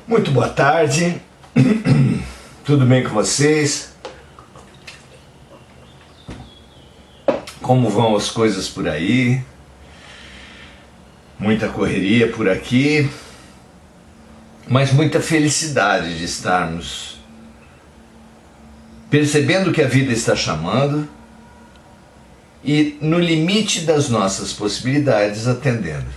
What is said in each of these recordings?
Muito boa tarde, tudo bem com vocês? Como vão as coisas por aí? Muita correria por aqui, mas muita felicidade de estarmos percebendo que a vida está chamando e no limite das nossas possibilidades atendendo.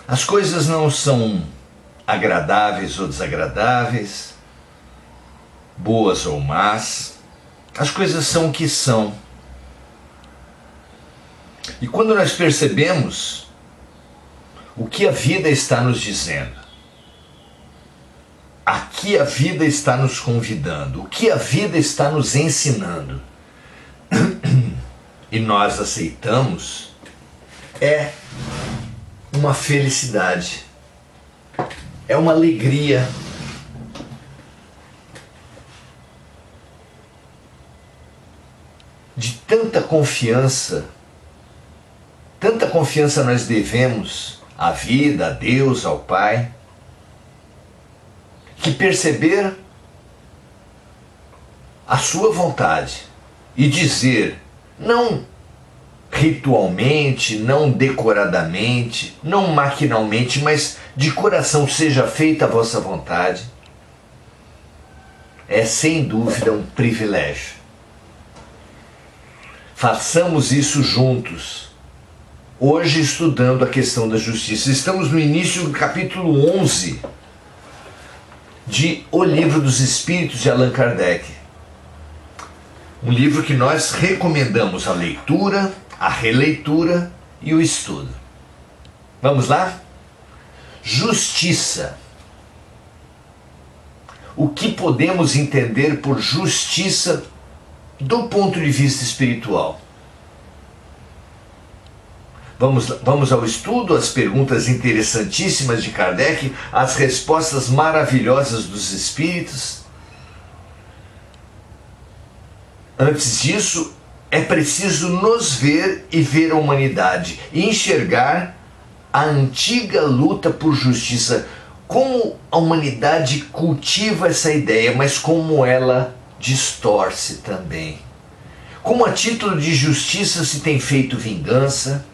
As coisas não são agradáveis ou desagradáveis, boas ou más, as coisas são o que são. E quando nós percebemos o que a vida está nos dizendo, a que a vida está nos convidando, o que a vida está nos ensinando, e nós aceitamos, é uma felicidade, é uma alegria. De tanta confiança nós devemos à vida, a Deus, ao Pai, que perceber a sua vontade e dizer, não ritualmente, não decoradamente, não maquinalmente, mas de coração seja feita a vossa vontade, é sem dúvida um privilégio. Façamos isso juntos, hoje estudando a questão da justiça. Estamos no início do capítulo 11 de O Livro dos Espíritos de Allan Kardec. Um livro que nós recomendamos a leitura, a releitura e o estudo. Vamos lá? Justiça. O que podemos entender por justiça do ponto de vista espiritual? Vamos ao estudo, às perguntas interessantíssimas de Kardec, às respostas maravilhosas dos espíritos. Antes disso, é preciso nos ver e ver a humanidade, e enxergar a antiga luta por justiça, como a humanidade cultiva essa ideia, mas como ela distorce também. Como a título de justiça se tem feito vingança,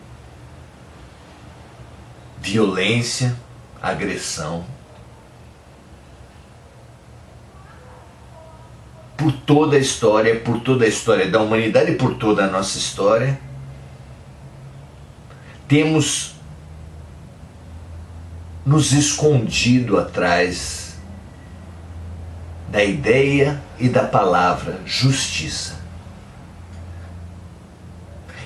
violência, agressão. Por toda a história da humanidade e por toda a nossa história, temos nos escondido atrás da ideia e da palavra justiça.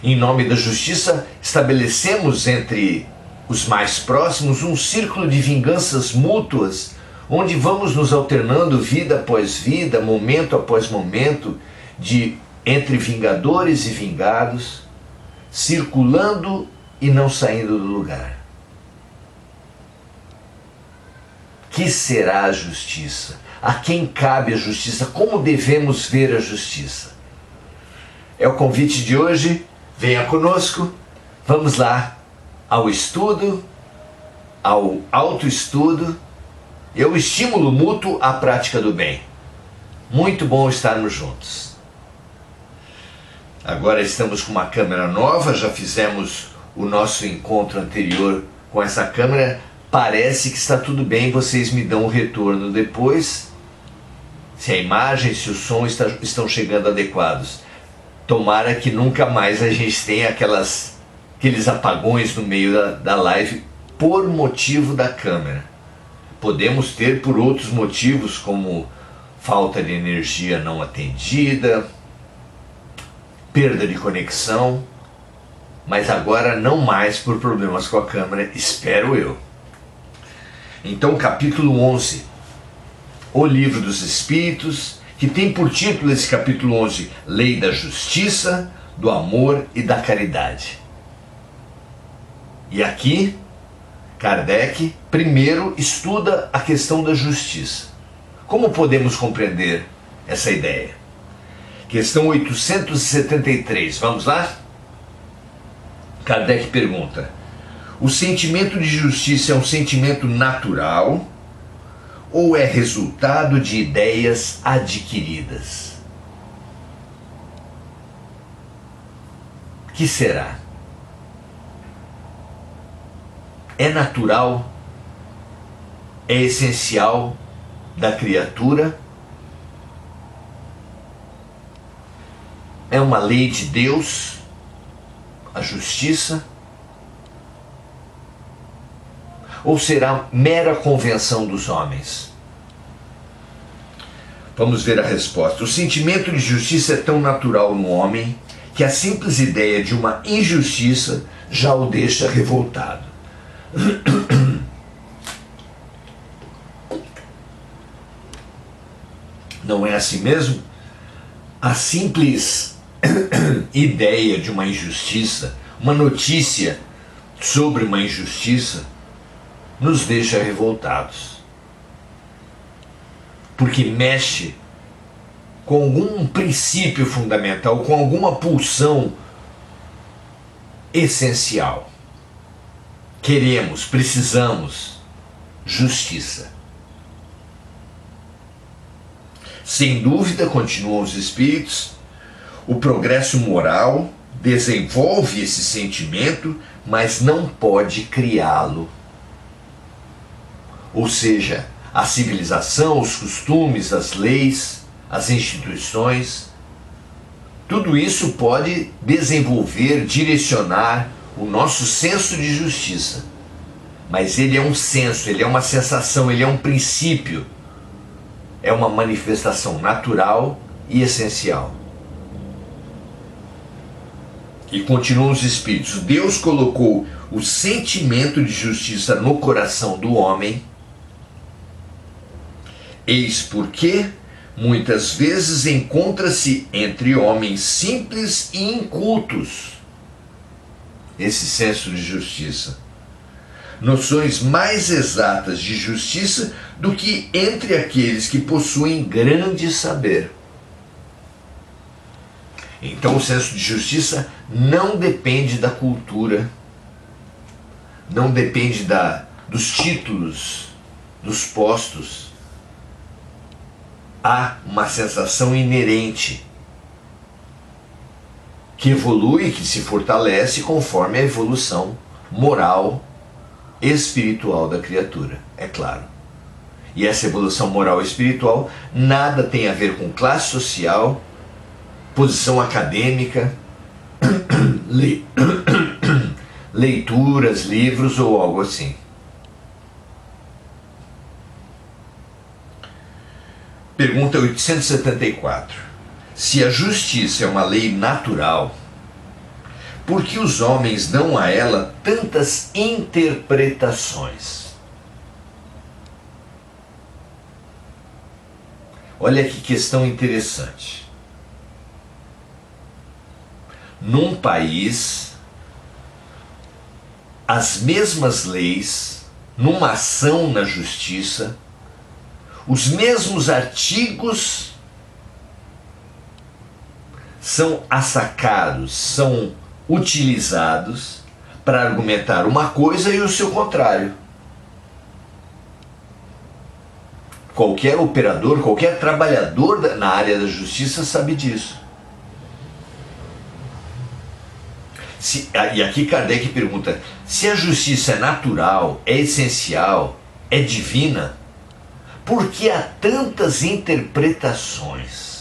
Em nome da justiça, estabelecemos entre os mais próximos um círculo de vinganças mútuas, onde vamos nos alternando vida após vida, momento após momento, entre vingadores e vingados, circulando e não saindo do lugar. Que será a justiça? A quem cabe a justiça? Como devemos ver a justiça? É o convite de hoje. Venha conosco. Vamos lá ao estudo, ao autoestudo e ao estímulo mútuo à prática do bem. Muito bom estarmos juntos. Agora estamos com uma câmera nova, já fizemos o nosso encontro anterior com essa câmera. Parece que está tudo bem, vocês me dão um retorno depois, se a imagem, se o som estão chegando adequados. Tomara que nunca mais a gente tenha aqueles apagões no meio da live por motivo da câmera. Podemos ter por outros motivos, como falta de energia não atendida, perda de conexão, mas agora não mais por problemas com a câmera, espero eu. Então, capítulo 11, O Livro dos Espíritos, que tem por título esse capítulo 11, Lei da Justiça, do Amor e da Caridade. E aqui, Kardec primeiro estuda a questão da justiça. Como podemos compreender essa ideia? Questão 873, vamos lá? Kardec pergunta: O sentimento de justiça é um sentimento natural ou é resultado de ideias adquiridas? Que será? É natural? É essencial da criatura? É uma lei de Deus, a justiça? Ou será mera convenção dos homens? Vamos ver a resposta. O sentimento de justiça é tão natural no homem que a simples ideia de uma injustiça já o deixa revoltado. Não é assim mesmo? A simples ideia de uma injustiça, uma notícia sobre uma injustiça, nos deixa revoltados. Porque mexe com algum princípio fundamental, com alguma pulsão essencial. Queremos, precisamos justiça. Sem dúvida, continuam os espíritos, o progresso moral desenvolve esse sentimento, mas não pode criá-lo. Ou seja, a civilização, os costumes, as leis, as instituições, tudo isso pode desenvolver, direcionar o nosso senso de justiça. Mas ele é um senso, ele é uma sensação, ele é um princípio. É uma manifestação natural e essencial. E continuam os espíritos. Deus colocou o sentimento de justiça no coração do homem. Eis porque muitas vezes encontra-se entre homens simples e incultos esse senso de justiça. Noções mais exatas de justiça do que entre aqueles que possuem grande saber. Então o senso de justiça não depende da cultura, não depende dos títulos, dos postos. Há uma sensação inerente que evolui, que se fortalece conforme a evolução moral, espiritual da criatura, é claro. E essa evolução moral e espiritual nada tem a ver com classe social, posição acadêmica, leituras, livros ou algo assim. Pergunta 874. Se a justiça é uma lei natural, por que os homens dão a ela tantas interpretações? Olha que questão interessante. Num país, as mesmas leis, numa ação na justiça, os mesmos artigos são assacados, são utilizados para argumentar uma coisa e o seu contrário. Qualquer operador, qualquer trabalhador na área da justiça sabe disso. E aqui Kardec pergunta, se a justiça é natural, é essencial, é divina, por que há tantas interpretações?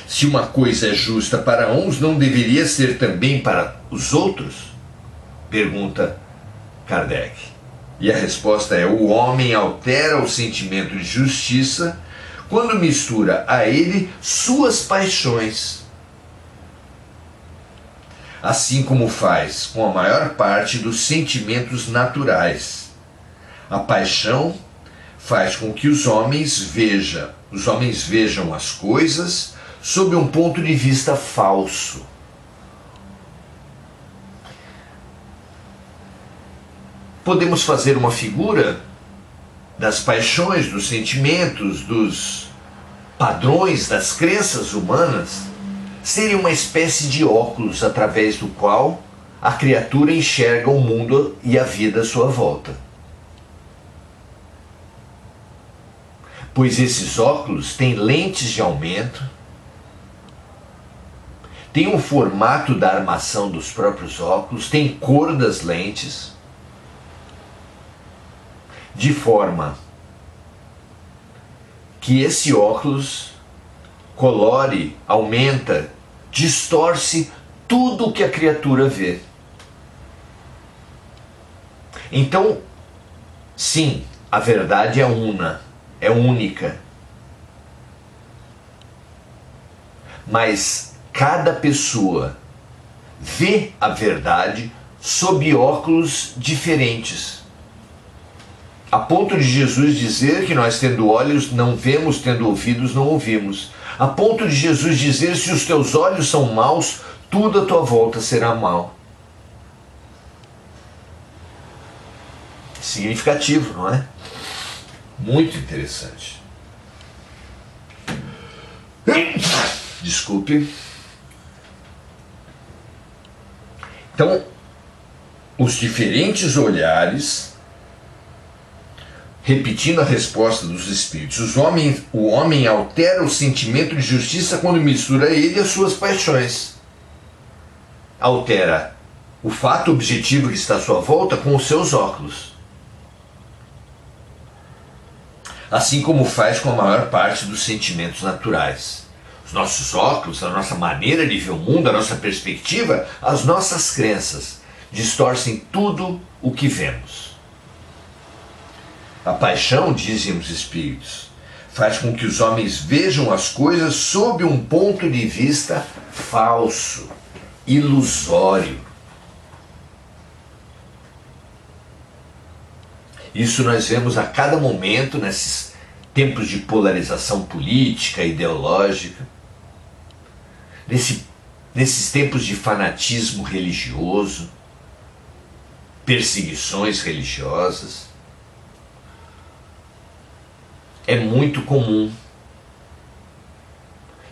Se uma coisa é justa para uns, não deveria ser também para os outros? Pergunta Kardec. E a resposta é: o homem altera o sentimento de justiça quando mistura a ele suas paixões, assim como faz com a maior parte dos sentimentos naturais. A paixão faz com que os homens vejam as coisas sob um ponto de vista falso. Podemos fazer uma figura das paixões, dos sentimentos, dos padrões, das crenças humanas, serem uma espécie de óculos através do qual a criatura enxerga o mundo e a vida à sua volta. Pois esses óculos têm lentes de aumento, têm o formato da armação dos próprios óculos, têm cor das lentes, de forma que esse óculos colore, aumenta, distorce tudo o que a criatura vê. Então, sim, a verdade é una, é única. Mas cada pessoa vê a verdade sob óculos diferentes. A ponto de Jesus dizer que nós, tendo olhos, não vemos, tendo ouvidos, não ouvimos. A ponto de Jesus dizer: se os teus olhos são maus, tudo à tua volta será mal. Significativo, não é? Muito interessante. Desculpe. Então, os diferentes olhares, repetindo a resposta dos espíritos, o homem altera o sentimento de justiça quando mistura ele as suas paixões. Altera o fato objetivo que está à sua volta com os seus óculos. Assim como faz com a maior parte dos sentimentos naturais. Os nossos óculos, a nossa maneira de ver o mundo, a nossa perspectiva, as nossas crenças distorcem tudo o que vemos. A paixão, dizem os espíritos, faz com que os homens vejam as coisas sob um ponto de vista falso, ilusório. Isso nós vemos a cada momento nesses tempos de polarização política, ideológica, nesses tempos de fanatismo religioso, perseguições religiosas. É muito comum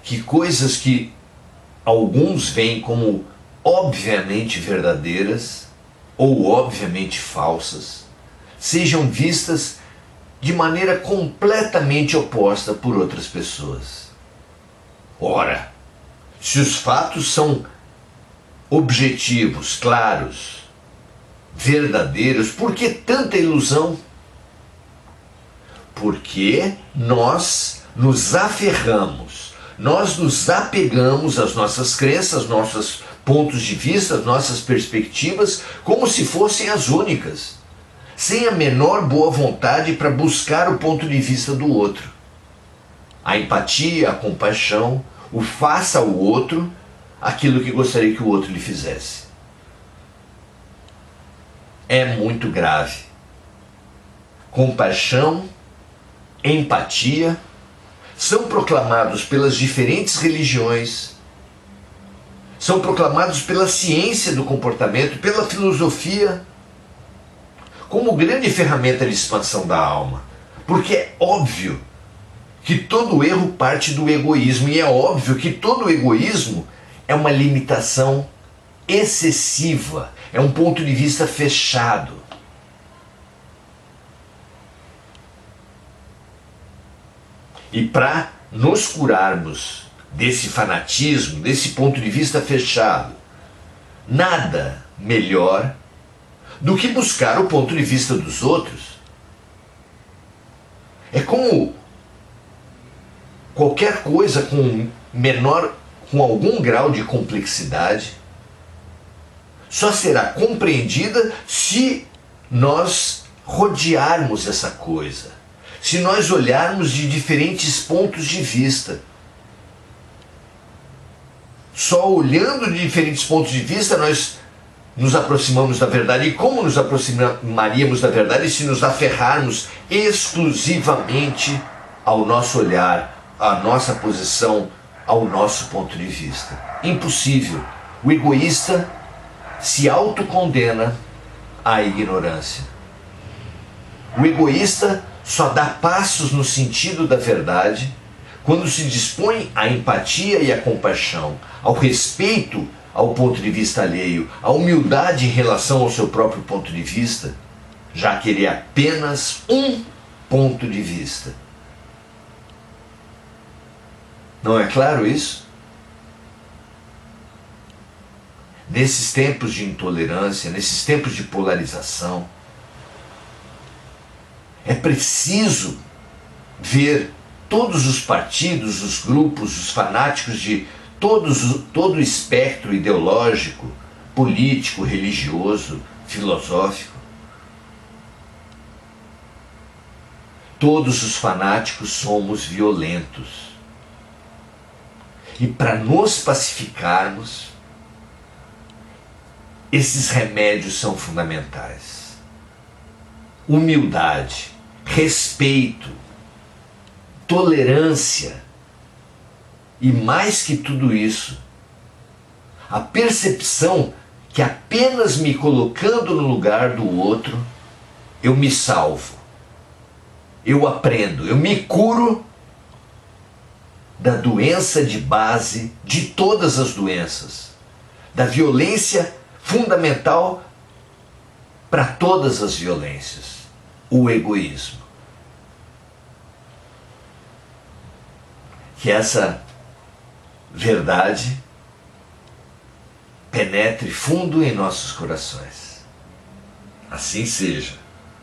que coisas que alguns veem como obviamente verdadeiras ou obviamente falsas sejam vistas de maneira completamente oposta por outras pessoas. Ora, se os fatos são objetivos, claros, verdadeiros, por que tanta ilusão? Porque nós nos aferramos, nós nos apegamos às nossas crenças, aos nossos pontos de vista, às nossas perspectivas, como se fossem as únicas, sem a menor boa vontade para buscar o ponto de vista do outro. A empatia, a compaixão, o faça ao outro aquilo que gostaria que o outro lhe fizesse. É muito grave. Compaixão, empatia são proclamados pelas diferentes religiões, são proclamados pela ciência do comportamento, pela filosofia, como grande ferramenta de expansão da alma. Porque é óbvio que todo erro parte do egoísmo, e é óbvio que todo egoísmo é uma limitação excessiva, é um ponto de vista fechado. E para nos curarmos desse fanatismo, desse ponto de vista fechado, nada melhor do que buscar o ponto de vista dos outros. É como qualquer coisa com algum grau de complexidade só será compreendida se nós rodearmos essa coisa, se nós olharmos de diferentes pontos de vista. Só olhando de diferentes pontos de vista nós nos aproximamos da verdade. E como nos aproximaríamos da verdade se nos aferrarmos exclusivamente ao nosso olhar, à nossa posição, ao nosso ponto de vista? Impossível. O egoísta se autocondena à ignorância. O egoísta só dá passos no sentido da verdade quando se dispõe à empatia e à compaixão, ao respeito ao ponto de vista alheio, à humildade em relação ao seu próprio ponto de vista, já que ele é apenas um ponto de vista. Não é claro isso? Nesses tempos de intolerância, nesses tempos de polarização, é preciso ver todos os partidos, os grupos, os fanáticos de todo o espectro ideológico, político, religioso, filosófico. Todos os fanáticos somos violentos. E para nos pacificarmos, esses remédios são fundamentais. Humildade, respeito, tolerância e, mais que tudo isso, a percepção que apenas me colocando no lugar do outro, eu me salvo, eu aprendo, eu me curo da doença de base de todas as doenças, da violência fundamental para todas as violências, o egoísmo. Que essa verdade penetre fundo em nossos corações. Assim seja,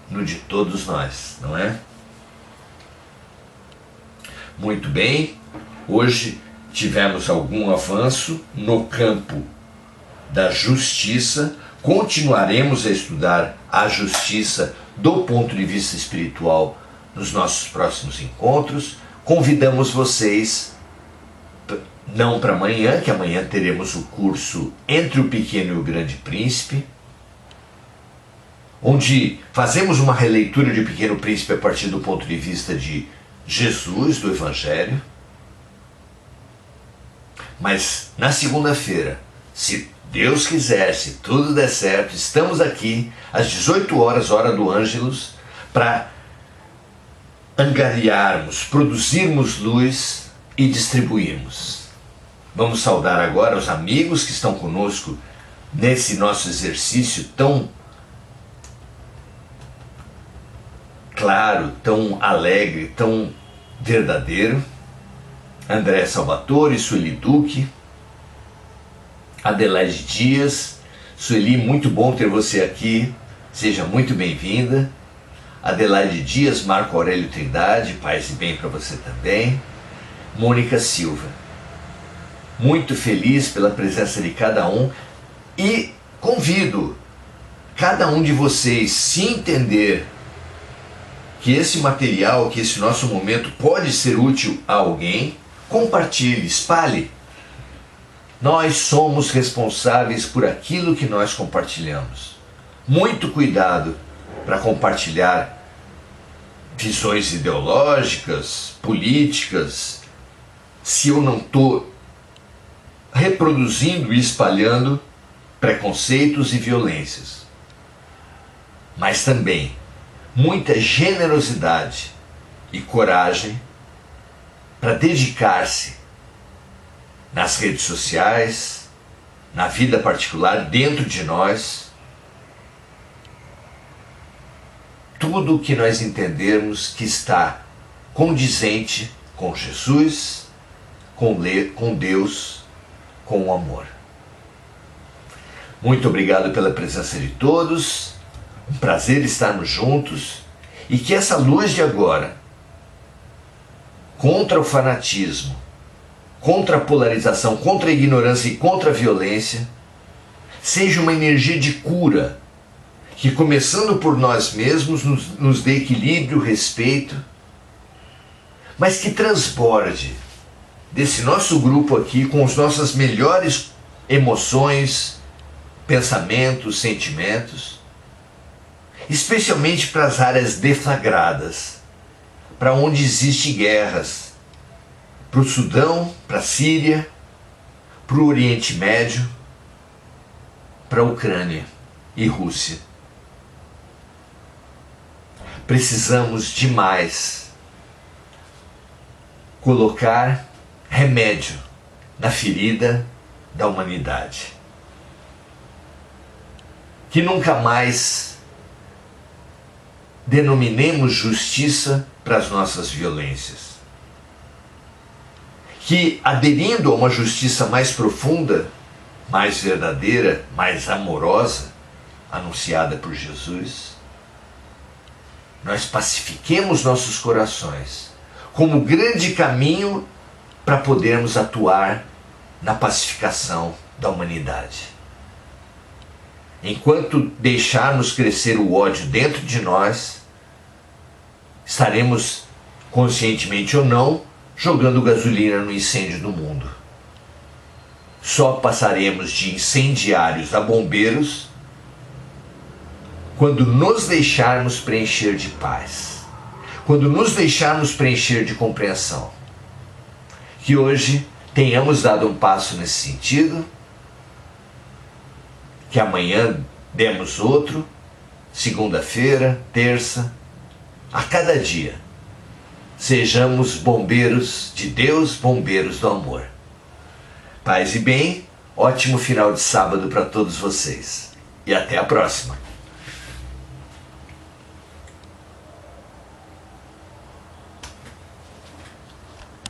no de todos nós, não é? Muito bem, hoje tivemos algum avanço no campo da justiça. Continuaremos a estudar a justiça do ponto de vista espiritual nos nossos próximos encontros. Convidamos vocês, não para amanhã, que amanhã teremos o curso Entre o Pequeno e o Grande Príncipe, onde fazemos uma releitura de O Pequeno Príncipe a partir do ponto de vista de Jesus, do Evangelho. Mas na segunda-feira, se Deus quiser, se tudo der certo, estamos aqui às 18 horas, hora do Ângelus, para angariarmos, produzirmos luz e distribuirmos. Vamos saudar agora os amigos que estão conosco nesse nosso exercício tão claro, tão alegre, tão verdadeiro. André Salvatore, Sueli Duque, Adelaide Dias. Sueli, muito bom ter você aqui, seja muito bem-vinda. Adelaide Dias, Marco Aurélio Trindade, paz e bem para você também. Mônica Silva, muito feliz pela presença de cada um e convido cada um de vocês, se entender que esse material, que esse nosso momento pode ser útil a alguém, compartilhe, espalhe. Nós somos responsáveis por aquilo que nós compartilhamos. Muito cuidado para compartilhar visões ideológicas, políticas, se eu não estou reproduzindo e espalhando preconceitos e violências. Mas também muita generosidade e coragem para dedicar-se nas redes sociais, na vida particular, dentro de nós, tudo o que nós entendermos que está condizente com Jesus, com Deus, com o amor. Muito obrigado pela presença de todos, um prazer estarmos juntos, e que essa luz de agora, contra o fanatismo, contra a polarização, contra a ignorância e contra a violência, seja uma energia de cura, que começando por nós mesmos nos dê equilíbrio, respeito, mas que transborde desse nosso grupo aqui com as nossas melhores emoções, pensamentos, sentimentos, especialmente para as áreas deflagradas, para onde existem guerras, para o Sudão, para a Síria, para o Oriente Médio, para a Ucrânia e Rússia. Precisamos demais colocar remédio na ferida da humanidade. Que nunca mais denominemos justiça para as nossas violências. Que, aderindo a uma justiça mais profunda, mais verdadeira, mais amorosa, anunciada por Jesus, nós pacifiquemos nossos corações como grande caminho para podermos atuar na pacificação da humanidade. Enquanto deixarmos crescer o ódio dentro de nós, estaremos, conscientemente ou não, jogando gasolina no incêndio do mundo. Só passaremos de incendiários a bombeiros quando nos deixarmos preencher de paz, quando nos deixarmos preencher de compreensão. Que hoje tenhamos dado um passo nesse sentido, que amanhã demos outro, segunda-feira, terça, a cada dia. Sejamos bombeiros de Deus, bombeiros do amor. Paz e bem, ótimo final de sábado para todos vocês. E até a próxima.